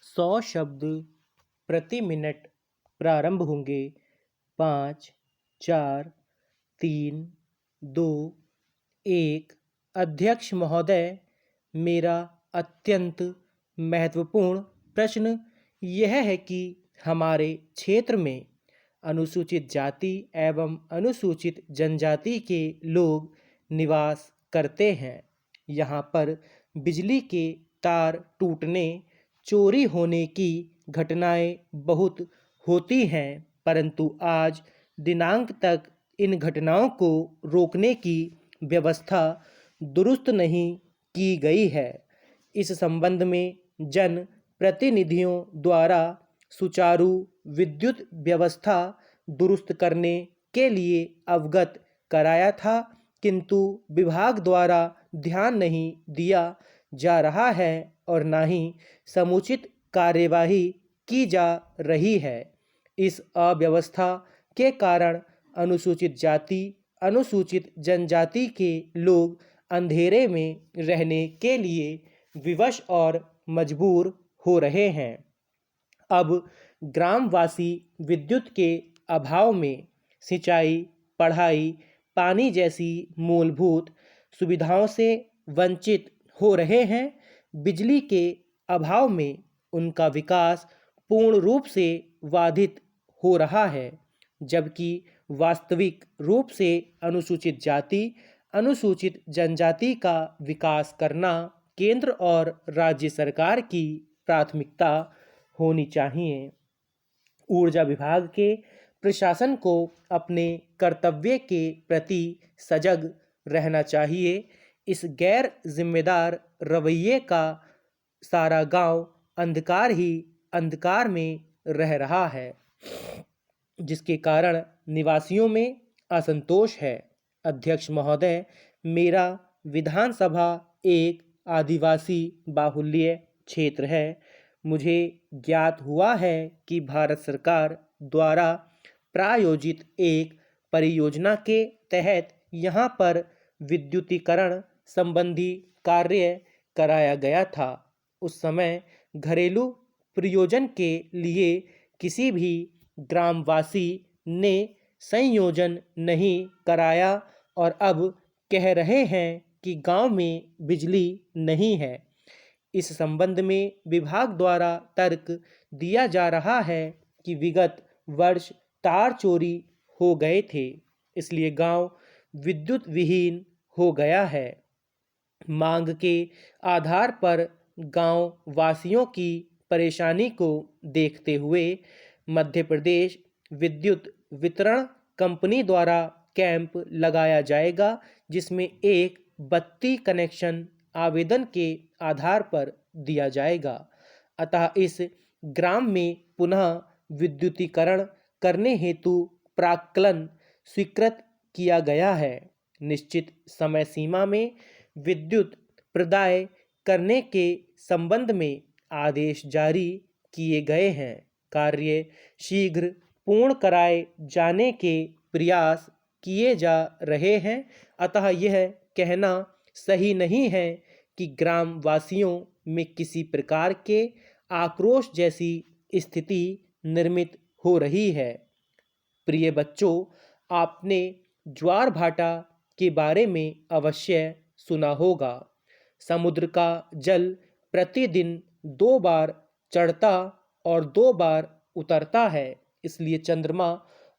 100 शब्द प्रति मिनट प्रारंभ होंगे। 5, 4, 3, 2, 1। अध्यक्ष महोदय, मेरा अत्यंत महत्वपूर्ण प्रश्न यह है कि हमारे क्षेत्र में अनुसूचित जाति एवं अनुसूचित जनजाति के लोग निवास करते हैं। यहाँ पर बिजली के तार टूटने, चोरी होने की घटनाएं बहुत होती हैं, परंतु आज दिनांक तक इन घटनाओं को रोकने की व्यवस्था दुरुस्त नहीं की गई है। इस संबंध में जन प्रतिनिधियों द्वारा सुचारू विद्युत व्यवस्था दुरुस्त करने के लिए अवगत कराया था, किंतु विभाग द्वारा ध्यान नहीं दिया जा रहा है और न ही समुचित कार्यवाही की जा रही है। इस अव्यवस्था के कारण अनुसूचित जाति, अनुसूचित जनजाति के लोग अंधेरे में रहने के लिए विवश और मजबूर हो रहे हैं। अब ग्रामवासी विद्युत के अभाव में सिंचाई, पढ़ाई, पानी जैसी मूलभूत सुविधाओं से वंचित हो रहे हैं। बिजली के अभाव में उनका विकास पूर्ण रूप से बाधित हो रहा है, जबकि वास्तविक रूप से अनुसूचित जाति, अनुसूचित जनजाति का विकास करना केंद्र और राज्य सरकार की प्राथमिकता होनी चाहिए। ऊर्जा विभाग के प्रशासन को अपने कर्तव्य के प्रति सजग रहना चाहिए। इस गैर जिम्मेदार रवैये का सारा गांव अंधकार ही अंधकार में रह रहा है, जिसके कारण निवासियों में असंतोष है। अध्यक्ष महोदय, मेरा विधानसभा एक आदिवासी बाहुल्य क्षेत्र है। मुझे ज्ञात हुआ है कि भारत सरकार द्वारा प्रायोजित एक परियोजना के तहत यहाँ पर विद्युतीकरण संबंधी कार्य कराया गया था। उस समय घरेलू प्रयोजन के लिए किसी भी ग्रामवासी ने संयोजन नहीं कराया और अब कह रहे हैं कि गांव में बिजली नहीं है। इस संबंध में विभाग द्वारा तर्क दिया जा रहा है कि विगत वर्ष तार चोरी हो गए थे, इसलिए गांव विद्युत विहीन हो गया है। मांग के आधार पर गांव वासियों की परेशानी को देखते हुए मध्य प्रदेश विद्युत वितरण कंपनी द्वारा कैंप लगाया जाएगा, जिसमें एक बत्ती कनेक्शन आवेदन के आधार पर दिया जाएगा। अतः इस ग्राम में पुनः विद्युतीकरण करने हेतु प्राक्कलन स्वीकृत किया गया है। निश्चित समय सीमा में विद्युत प्रदाय करने के संबंध में आदेश जारी किए गए हैं। कार्य शीघ्र पूर्ण कराए जाने के प्रयास किए जा रहे हैं। अतः यह कहना सही नहीं है कि ग्राम वासियों में किसी प्रकार के आक्रोश जैसी स्थिति निर्मित हो रही है। प्रिय बच्चों, आपने ज्वार भाटा के बारे में अवश्य सुना होगा। समुद्र का जल प्रतिदिन 2 बार चढ़ता और 2 बार उतरता है, इसलिए चंद्रमा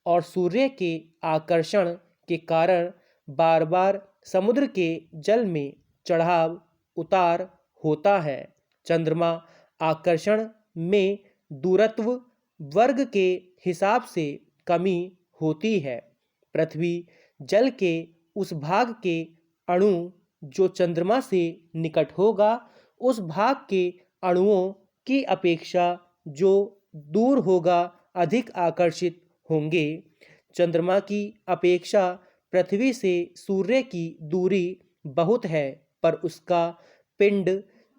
और सूर्य के आकर्षण के कारण बार बार समुद्र के जल में चढ़ाव उतार होता है। चंद्रमा आकर्षण में दूरत्व वर्ग के हिसाब से कमी होती है। पृथ्वी जल के उस भाग के अणु जो चंद्रमा से निकट होगा, उस भाग के अणुओं की अपेक्षा जो दूर होगा अधिक आकर्षित होंगे। चंद्रमा की अपेक्षा पृथ्वी से सूर्य की दूरी बहुत है, पर उसका पिंड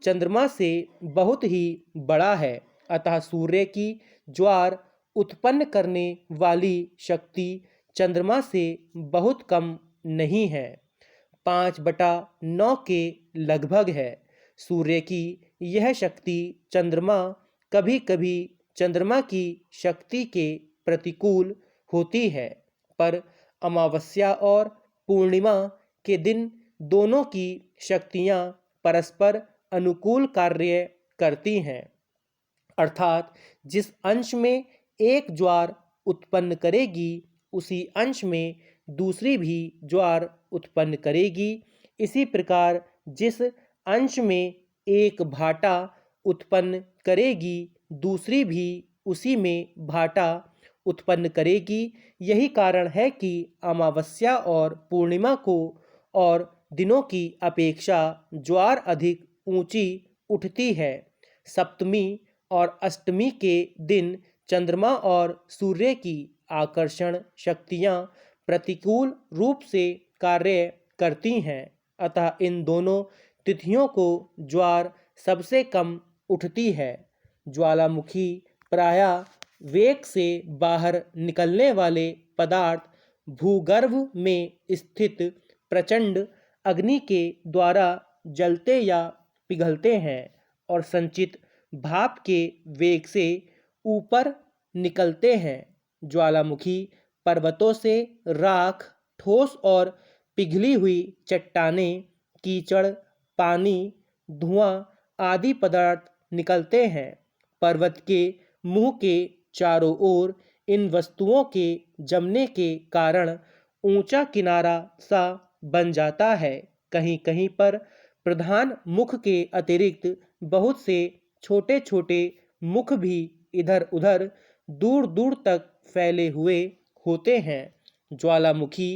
चंद्रमा से बहुत ही बड़ा है। अतः सूर्य की ज्वार उत्पन्न करने वाली शक्ति चंद्रमा से बहुत कम नहीं है, 5/9 के लगभग है। सूर्य की यह शक्ति चंद्रमा कभी कभी चंद्रमा की शक्ति के प्रतिकूल होती है, पर अमावस्या और पूर्णिमा के दिन दोनों की शक्तियाँ परस्पर अनुकूल कार्य करती हैं। अर्थात जिस अंश में एक ज्वार उत्पन्न करेगी, उसी अंश में दूसरी भी ज्वार उत्पन्न करेगी। इसी प्रकार जिस अंश में एक भाटा उत्पन्न करेगी, दूसरी भी उसी में भाटा उत्पन्न करेगी। यही कारण है कि अमावस्या और पूर्णिमा को और दिनों की अपेक्षा ज्वार अधिक ऊंची उठती है। सप्तमी और अष्टमी के दिन चंद्रमा और सूर्य की आकर्षण शक्तियाँ प्रतिकूल रूप से कार्य करती हैं, अतः इन दोनों तिथियों को ज्वार सबसे कम उठती है। ज्वालामुखी प्रायः वेग से बाहर निकलने वाले पदार्थ भूगर्भ में स्थित प्रचंड अग्नि के द्वारा जलते या पिघलते हैं और संचित भाप के वेग से ऊपर निकलते हैं। ज्वालामुखी पर्वतों से राख, ठोस और पिघली हुई चट्टानें, कीचड़, पानी, धुआं आदि पदार्थ निकलते हैं। पर्वत के मुंह के चारों ओर इन वस्तुओं के जमने के कारण ऊंचा किनारा सा बन जाता है। कहीं कहीं पर प्रधान मुख के अतिरिक्त बहुत से छोटे छोटे मुख भी इधर उधर दूर दूर तक फैले हुए होते हैं। ज्वालामुखी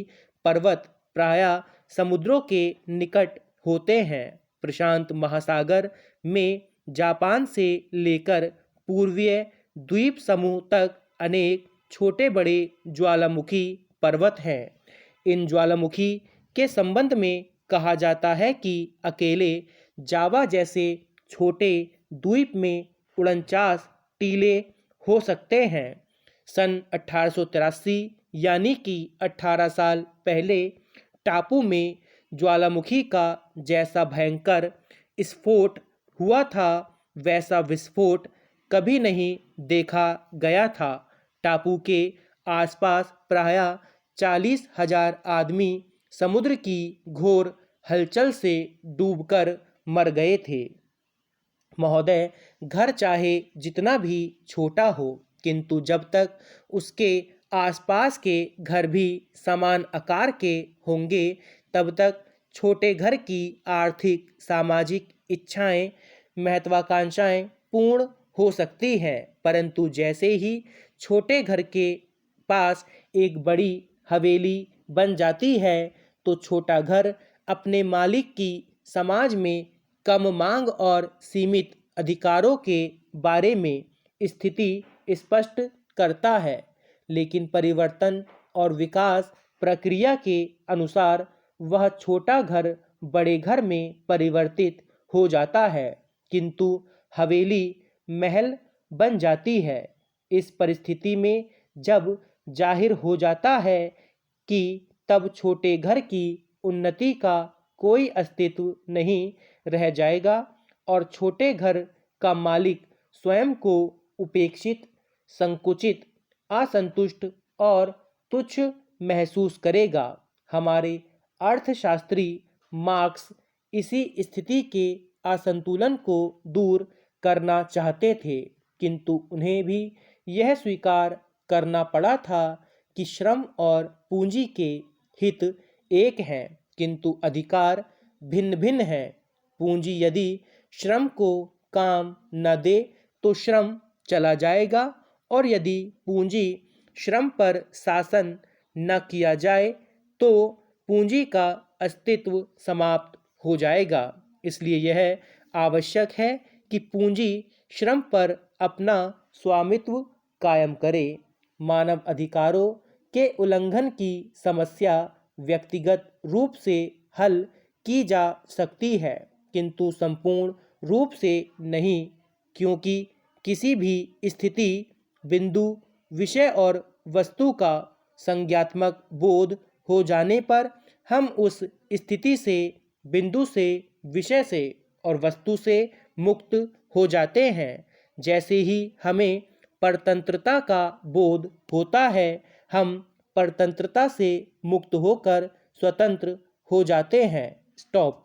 पर्वत प्रायः समुद्रों के निकट होते हैं। प्रशांत महासागर में जापान से लेकर पूर्वीय द्वीप समूह तक अनेक छोटे बड़े ज्वालामुखी पर्वत हैं। इन ज्वालामुखी के संबंध में कहा जाता है कि अकेले जावा जैसे छोटे द्वीप में 49 टीले हो सकते हैं। सन 1883 यानी कि 18 साल पहले टापू में ज्वालामुखी का जैसा भयंकर स्फोट हुआ था, वैसा विस्फोट कभी नहीं देखा गया था। टापू के आसपास प्रायः 40,000 आदमी समुद्र की घोर हलचल से डूबकर मर गए थे। महोदय, घर चाहे जितना भी छोटा हो, किंतु जब तक उसके आसपास के घर भी समान आकार के होंगे, तब तक छोटे घर की आर्थिक सामाजिक इच्छाएं, महत्वाकांक्षाएं पूर्ण हो सकती हैं। परंतु जैसे ही छोटे घर के पास एक बड़ी हवेली बन जाती है, तो छोटा घर अपने मालिक की समाज में कम मांग और सीमित अधिकारों के बारे में स्थिति स्पष्ट करता है। लेकिन परिवर्तन और विकास प्रक्रिया के अनुसार वह छोटा घर बड़े घर में परिवर्तित हो जाता है, किंतु हवेली महल बन जाती है। इस परिस्थिति में जब जाहिर हो जाता है कि तब छोटे घर की उन्नति का कोई अस्तित्व नहीं रह जाएगा और छोटे घर का मालिक स्वयं को उपेक्षित, संकुचित, असंतुष्ट और तुच्छ महसूस करेगा। हमारे अर्थशास्त्री मार्क्स इसी स्थिति के असंतुलन को दूर करना चाहते थे, किंतु उन्हें भी यह स्वीकार करना पड़ा था कि श्रम और पूंजी के हित एक हैं, किंतु अधिकार भिन्न भिन्न हैं। पूंजी यदि श्रम को काम न दे तो श्रम चला जाएगा, और यदि पूंजी श्रम पर शासन न किया जाए तो पूंजी का अस्तित्व समाप्त हो जाएगा। इसलिए यह आवश्यक है कि पूंजी श्रम पर अपना स्वामित्व कायम करे। मानव अधिकारों के उल्लंघन की समस्या व्यक्तिगत रूप से हल की जा सकती है, किंतु संपूर्ण रूप से नहीं, क्योंकि किसी भी स्थिति, बिंदु, विषय और वस्तु का संज्ञात्मक बोध हो जाने पर हम उस स्थिति से, बिंदु से, विषय से और वस्तु से मुक्त हो जाते हैं। जैसे ही हमें परतंत्रता का बोध होता है, हम परतंत्रता से मुक्त होकर स्वतंत्र हो जाते हैं। स्टॉप।